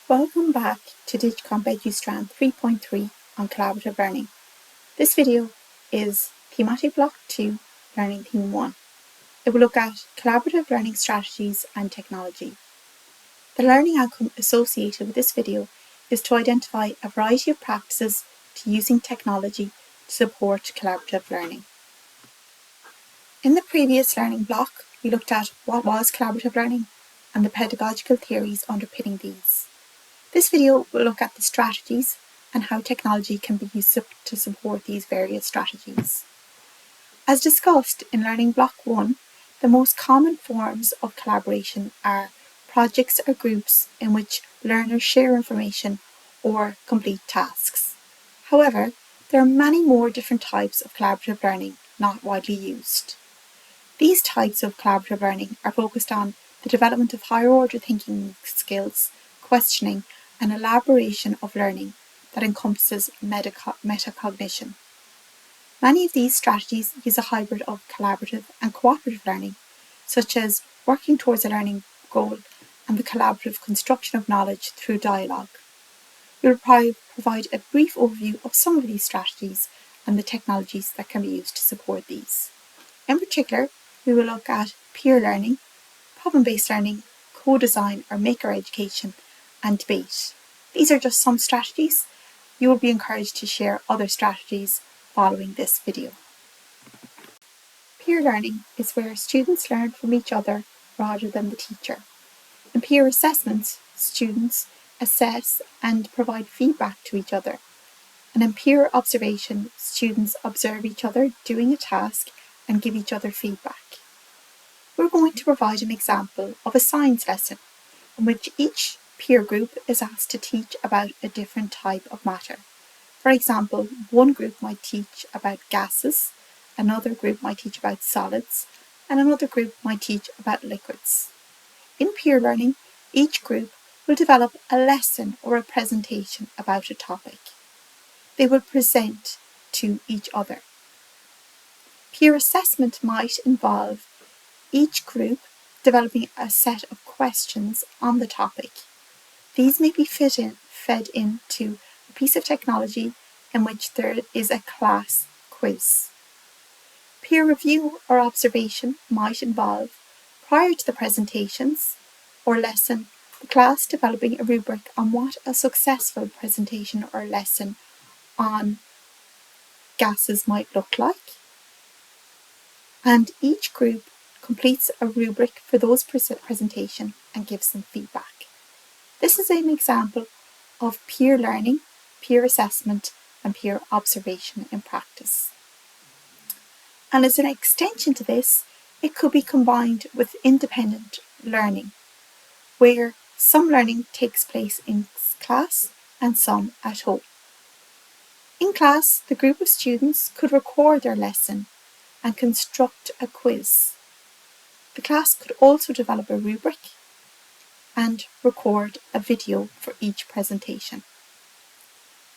Welcome back to DigComp EduStrand 3.3 on Collaborative Learning. This video is Thematic Block 2, Learning Theme 1. It will look at collaborative learning strategies and technology. The learning outcome associated with this video is to identify a variety of practices to using technology to support collaborative learning. In the previous learning block, we looked at what was collaborative learning and the pedagogical theories underpinning these. This video will look at the strategies and how technology can be used to support these various strategies. As discussed in Learning Block 1, the most common forms of collaboration are projects or groups in which learners share information or complete tasks. However, there are many more different types of collaborative learning not widely used. These types of collaborative learning are focused on the development of higher order thinking skills, questioning, and elaboration of learning that encompasses metacognition. Many of these strategies use a hybrid of collaborative and cooperative learning, such as working towards a learning goal and the collaborative construction of knowledge through dialogue. We will provide a brief overview of some of these strategies and the technologies that can be used to support these. In particular, we will look at peer learning, problem-based learning, co-design or maker education, and debate. These are just some strategies. You will be encouraged to share other strategies following this video. Peer learning is where students learn from each other rather than the teacher. In peer assessments, students assess and provide feedback to each other. And in peer observation, students observe each other doing a task and give each other feedback. We're going to provide an example of a science lesson in which each peer group is asked to teach about a different type of matter. For example, one group might teach about gases, another group might teach about solids, and another group might teach about liquids. In peer learning, each group will develop a lesson or a presentation about a topic. They will present to each other. Peer assessment might involve each group developing a set of questions on the topic. These may be fed into a piece of technology in which there is a class quiz. Peer review or observation might involve, prior to the presentations or lesson, the class developing a rubric on what a successful presentation or lesson on gases might look like. And each group completes a rubric for those presentation and gives them feedback. This is an example of peer learning, peer assessment, and peer observation in practice. And as an extension to this, it could be combined with independent learning, where some learning takes place in class and some at home. In class, the group of students could record their lesson and construct a quiz. The class could also develop a rubric and record a video for each presentation.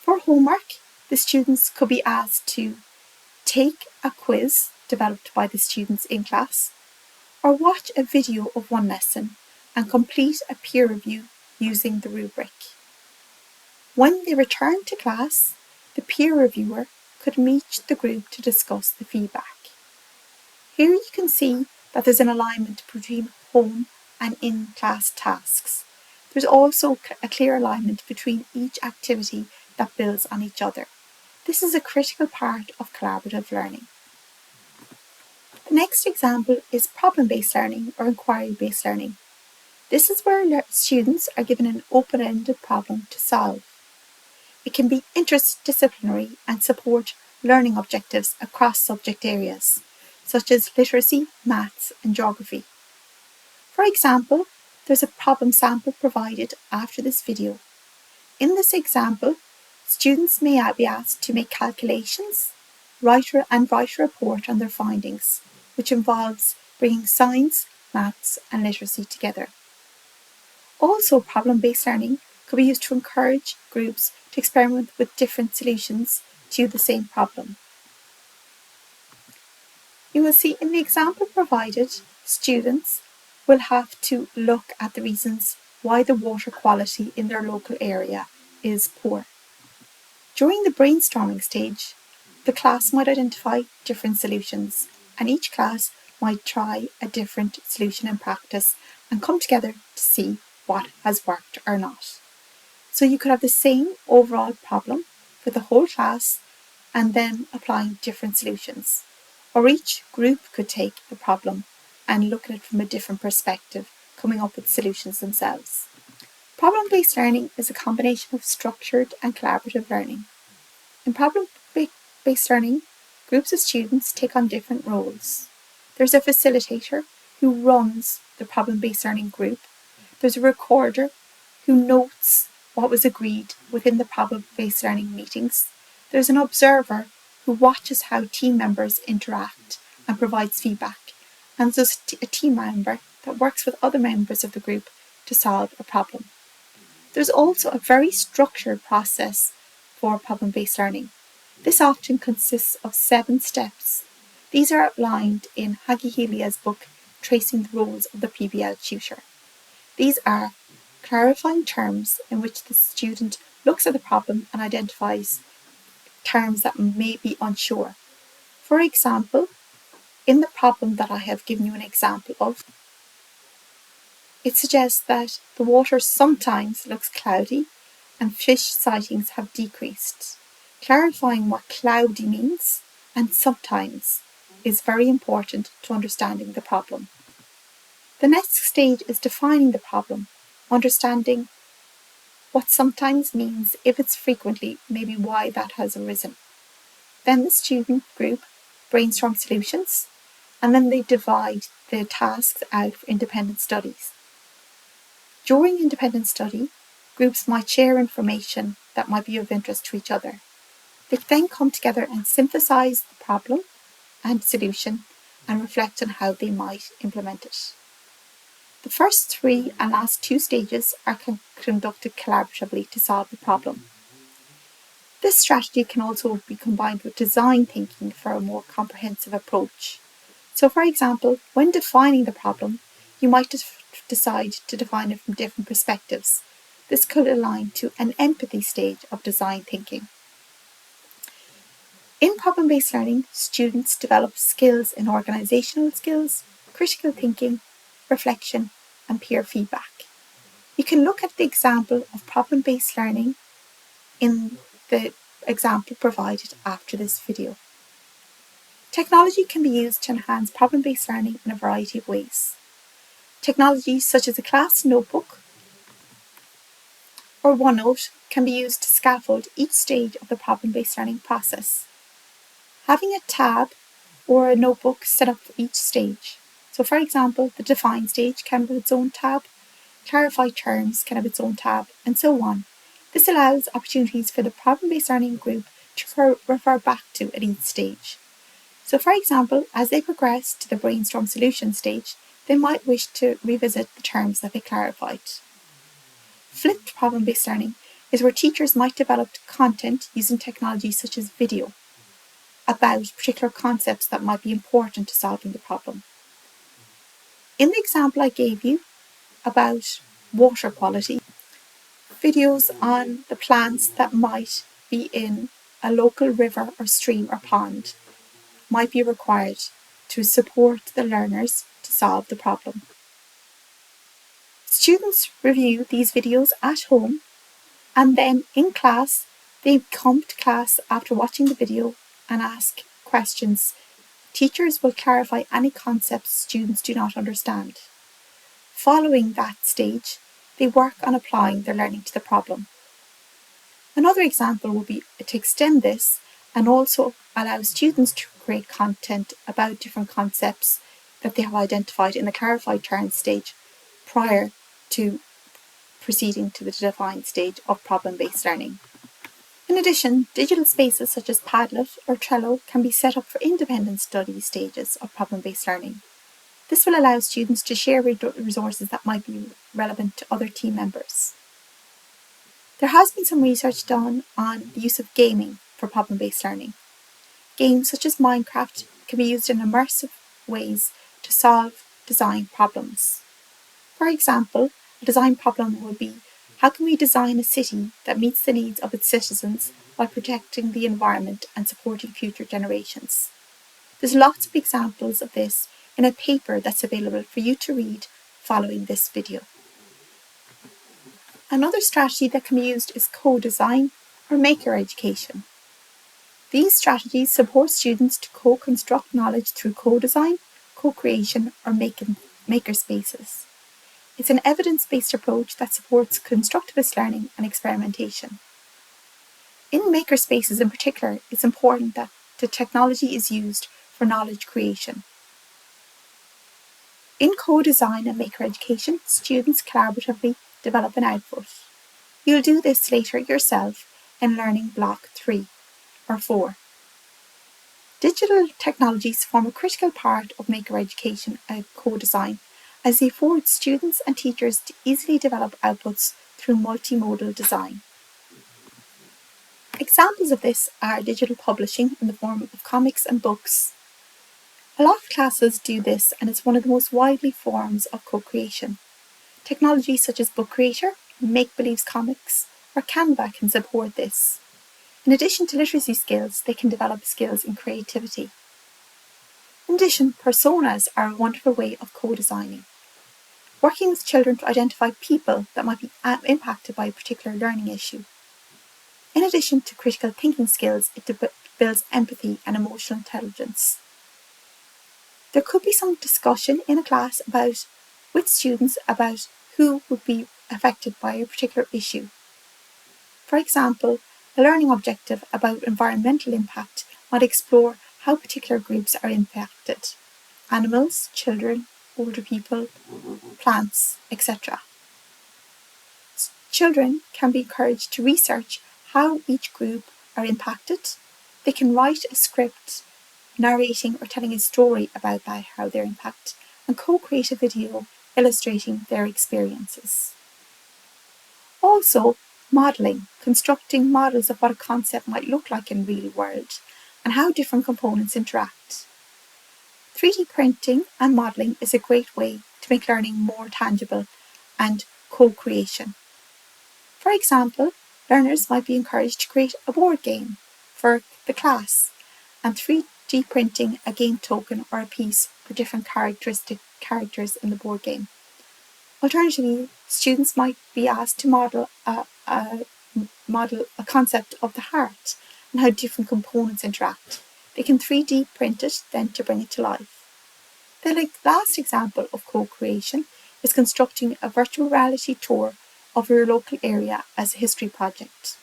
For homework, the students could be asked to take a quiz developed by the students in class, or watch a video of one lesson and complete a peer review using the rubric. When they return to class, the peer reviewer could meet the group to discuss the feedback. Here you can see that there's an alignment between home and in-class tasks. There's also a clear alignment between each activity that builds on each other. This is a critical part of collaborative learning. The next example is problem-based learning or inquiry-based learning. This is where students are given an open-ended problem to solve. It can be interdisciplinary and support learning objectives across subject areas, such as literacy, maths, and geography. For example, there's a problem sample provided after this video. In this example, students may be asked to make calculations, write a report on their findings, which involves bringing science, maths, and literacy together. Also, problem-based learning could be used to encourage groups to experiment with different solutions to the same problem. You will see in the example provided, students will have to look at the reasons why the water quality in their local area is poor. During the brainstorming stage, the class might identify different solutions, and each class might try a different solution in practice and come together to see what has worked or not. So you could have the same overall problem for the whole class and then applying different solutions. Or each group could take the problem and look at it from a different perspective, coming up with solutions themselves. Problem-based learning is a combination of structured and collaborative learning. In problem-based learning, groups of students take on different roles. There's a facilitator who runs the problem-based learning group. There's a recorder who notes what was agreed within the problem-based learning meetings. There's an observer who watches how team members interact and provides feedback. And there's a team member that works with other members of the group to solve a problem. There's also a very structured process for problem-based learning. This often consists of 7 steps. These are outlined in Hagi Helia's book, Tracing the Roles of the PBL Tutor. These are clarifying terms in which the student looks at the problem and identifies terms that may be unsure. For example, in the problem that I have given you an example of, it suggests that the water sometimes looks cloudy and fish sightings have decreased. Clarifying what cloudy means and sometimes is very important to understanding the problem. The next stage is defining the problem, understanding what sometimes means, if it's frequently, maybe why that has arisen. Then the student group brainstorm solutions, and then they divide the tasks out for independent studies. During independent study, groups might share information that might be of interest to each other. They then come together and synthesize the problem and solution and reflect on how they might implement it. The first 3 and last 2 stages are conducted collaboratively to solve the problem. This strategy can also be combined with design thinking for a more comprehensive approach. So for example, when defining the problem, you might decide to define it from different perspectives. This could align to an empathy stage of design thinking. In problem-based learning, students develop skills in organisational skills, critical thinking, reflection, and peer feedback. You can look at the example of problem-based learning in the example provided after this video. Technology can be used to enhance problem-based learning in a variety of ways. Technologies such as a class notebook or OneNote can be used to scaffold each stage of the problem-based learning process. Having a tab or a notebook set up for each stage. So for example, the define stage can have its own tab, clarify terms can have its own tab, and so on. This allows opportunities for the problem-based learning group to refer back to at each stage. So for example, as they progress to the brainstorm solution stage, they might wish to revisit the terms that they clarified. Flipped problem-based learning is where teachers might develop content using technologies such as video about particular concepts that might be important to solving the problem. In the example I gave you about water quality, videos on the plants that might be in a local river or stream or pond might be required to support the learners to solve the problem. Students review these videos at home, and then in class they come to class after watching the video and ask questions. Teachers will clarify any concepts students do not understand. Following that stage, they work on applying their learning to the problem. Another example would be to extend this and also allow students to create content about different concepts that they have identified in the clarified terms stage prior to proceeding to the defined stage of problem-based learning. In addition, digital spaces such as Padlet or Trello can be set up for independent study stages of problem-based learning. This will allow students to share resources that might be relevant to other team members. There has been some research done on the use of gaming for problem-based learning. Games such as Minecraft can be used in immersive ways to solve design problems. For example, a design problem would be, how can we design a city that meets the needs of its citizens while protecting the environment and supporting future generations? There's lots of examples of this in a paper that's available for you to read following this video. Another strategy that can be used is co-design or maker education. These strategies support students to co-construct knowledge through co-design, co-creation, or maker spaces. It's an evidence-based approach that supports constructivist learning and experimentation. In maker spaces in particular, it's important that the technology is used for knowledge creation. In co-design and maker education, students collaboratively develop an output. You'll do this later yourself in learning block 3 or 4. Digital technologies form a critical part of maker education and co-design, as they afford students and teachers to easily develop outputs through multimodal design. Examples of this are digital publishing in the form of comics and books. A lot of classes do this, and it's one of the most widely forms of co-creation. Technologies such as Book Creator, Make-Believe's Comics, or Canva can support this. In addition to literacy skills, they can develop skills in creativity. In addition, personas are a wonderful way of co-designing. Working with children to identify people that might be impacted by a particular learning issue. In addition to critical thinking skills, it builds empathy and emotional intelligence. There could be some discussion in a class with students about who would be affected by a particular issue. For example, a learning objective about environmental impact might explore how particular groups are impacted: animals, children, older people, plants, etc. Children can be encouraged to research how each group are impacted. They can write a script narrating or telling a story about how they're impacted, and co-create a video illustrating their experiences. Also, modelling, constructing models of what a concept might look like in the real world and how different components interact. 3D printing and modelling is a great way to make learning more tangible and co-creation. For example, learners might be encouraged to create a board game for the class and 3D printing a game token or a piece for different characters in the board game. Alternatively, students might be asked to model a concept of the heart and how different components interact. They can 3D print it then to bring it to life. The last example of co-creation is constructing a virtual reality tour of your local area as a history project,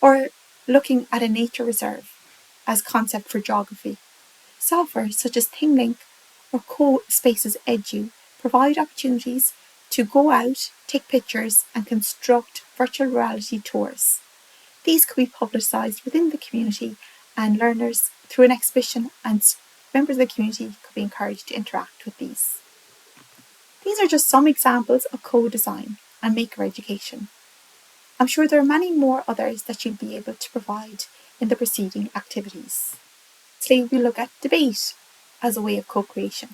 or looking at a nature reserve as concept for geography. Software such as ThingLink or CoSpaces Edu provide opportunities to go out, take pictures, and construct virtual reality tours. These could be publicised within the community, and learners through an exhibition, and members of the community could be encouraged to interact with these. These are just some examples of co-design and maker education. I'm sure there are many more others that you'll be able to provide in the preceding activities. Today we look at debate as a way of co-creation.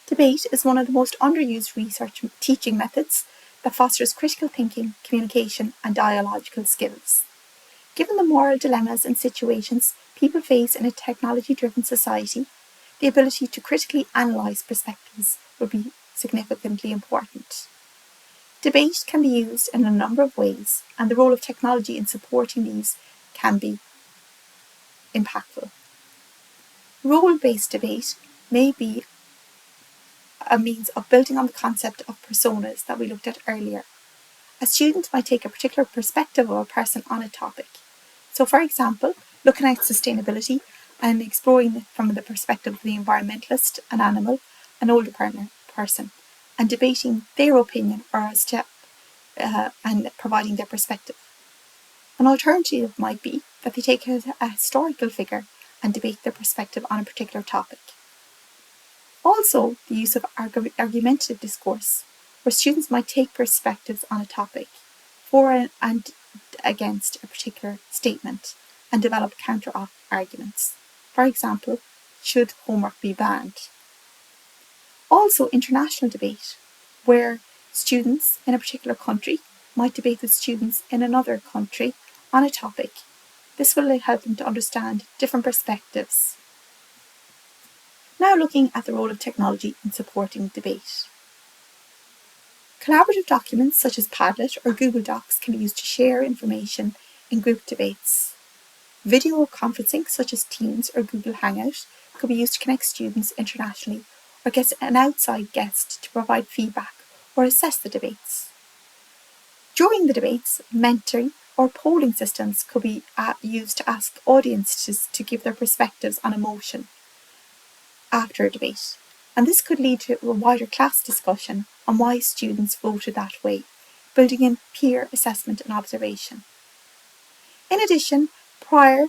Debate is one of the most underused research teaching methods that fosters critical thinking, communication, and dialogical skills. Given the moral dilemmas and situations people face in a technology-driven society, the ability to critically analyse perspectives will be significantly important. Debate can be used in a number of ways, and the role of technology in supporting these can be impactful. Role-based debate may be a means of building on the concept of personas that we looked at earlier. A student might take a particular perspective of a person on a topic. So, for example, looking at sustainability and exploring it from the perspective of the environmentalist, an animal, an older person, and debating their opinion and providing their perspective. An alternative might be that they take a historical figure and debate their perspective on a particular topic. Also, the use of argumentative discourse, where students might take perspectives on a topic for and against a particular statement and develop counter-arguments. For example, should homework be banned? Also, international debate, where Students in a particular country might debate with students in another country on a topic. This will help them to understand different perspectives. Now looking at the role of technology in supporting debate. Collaborative documents such as Padlet or Google Docs can be used to share information in group debates. Video conferencing such as Teams or Google Hangout could be used to connect students internationally or get an outside guest to provide feedback or assess the debates. During the debates, mentoring or polling systems could be used to ask audiences to give their perspectives on a motion after a debate, and this could lead to a wider class discussion on why students voted that way, building in peer assessment and observation. In addition, prior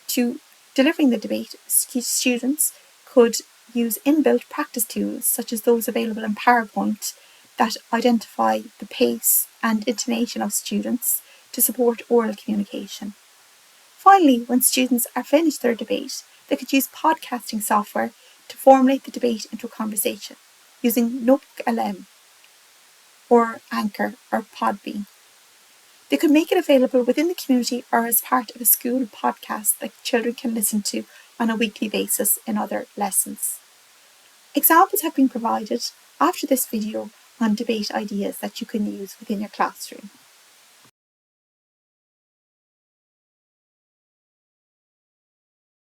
to delivering the debate, students could use inbuilt practice tools such as those available in PowerPoint that identify the pace and intonation of students to support oral communication. Finally, when students are finished their debate, they could use podcasting software to formulate the debate into a conversation using Notebook or Anchor or Podbean. They could make it available within the community or as part of a school podcast that children can listen to on a weekly basis in other lessons. Examples have been provided after this video on debate ideas that you can use within your classroom.